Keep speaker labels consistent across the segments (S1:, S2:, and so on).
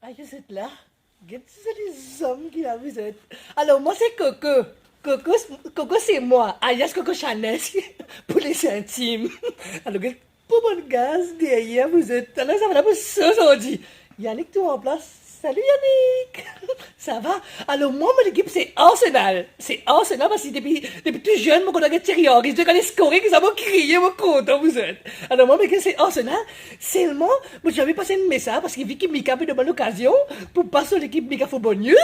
S1: Ah, vous êtes là? C'est des hommes qui la vous êtes. Alors, moi, c'est Coco. Coco, c'est moi. Alias Coco Chanel pour les intimes. Alors, pour mon gaz, derrière, vous êtes. Alors, ça va là pour ce aujourd'hui. Yannick, tout en place. Salut Yannick! Ça va? Alors, moi, mon équipe, c'est Arsenal. C'est Arsenal parce que depuis tout jeune, moi, quand on a Thierry Henry, je connais scorer, que ça m'a crié, mon content, vous êtes. Alors, moi, mon équipe, c'est Arsenal. Seulement, moi, j'avais passé un message parce que Vicky Mika me demande l'occasion pour passer à l'équipe Mika Football News.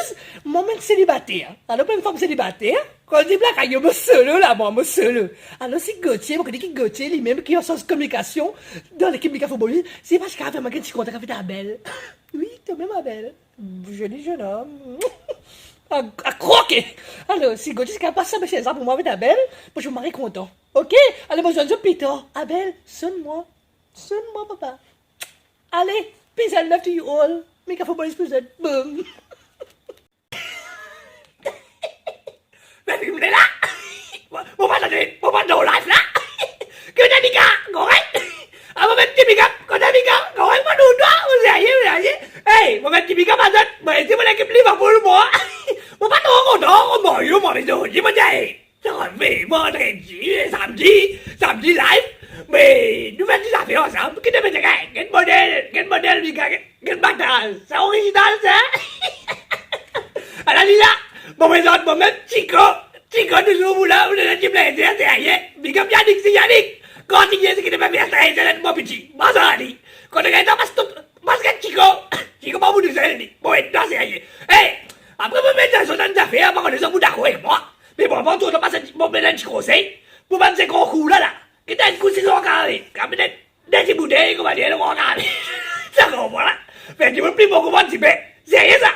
S1: Moi, même célibataire. Alors, même femme célibataire. Quand on dit blague, je me solo là, moi, solo. Alors, si Gauthier, moi, je dis que Gauthier, lui-même, qui est en sens de communication dans l'équipe Mika Football News, c'est parce qu'il a vraiment quelque chose avec ta belle. Oui, toi-même, ma belle. Joli jeune homme. À croquer. Alors, si Gauthier est passe ça, mais c'est ça pour moi avec ta belle, moi je me marie content. Ok? Allez, moi je donne Peter. Abel, sonne-moi. Sonne-moi, papa. Allez, peace and love to you all. Make a football present. Boom. Mais tu me là? Mon pas dans live là? Que t'as dit gars, correct? Ah, mon petit big up, quand t'as dit gars, correct, moi nous dois, vous voyez? Hey, mon petit big up, mazat, mais c'est mon équipe Liverpool, moi. Mon pas trop content, moi, yo, moi, les autres, moi, j'ai, ça fait, moi, samedi live, mais nous faisons des affaires ensemble, qui te met quel modèle, quel bâtard, c'est original, ça? À la lila, bon, mais autres, moi, même, Chico, toujours, vous là, vous êtes qui plaisir, c'est rien, big up, Yannick, c'est Yannick. Continuez ce qui ne m'a fait très c'est mon petit. Mazali. Quand on est dans parce que Chico, pas vous dire ça, bon, et dans c'est rien. Hey, après, vous mettez dans une affaire, avant qu'on les embouts d'accord avec moi. Mais bon, avant tout, on va passer mon mélange conseil. Pour faire ces gros coups là. Qui t'a un coup, c'est carré. Comme des petits bouteilles, comment dire, le carré. Ça, voilà. Mais tu veux plus beaucoup, c'est rien ça.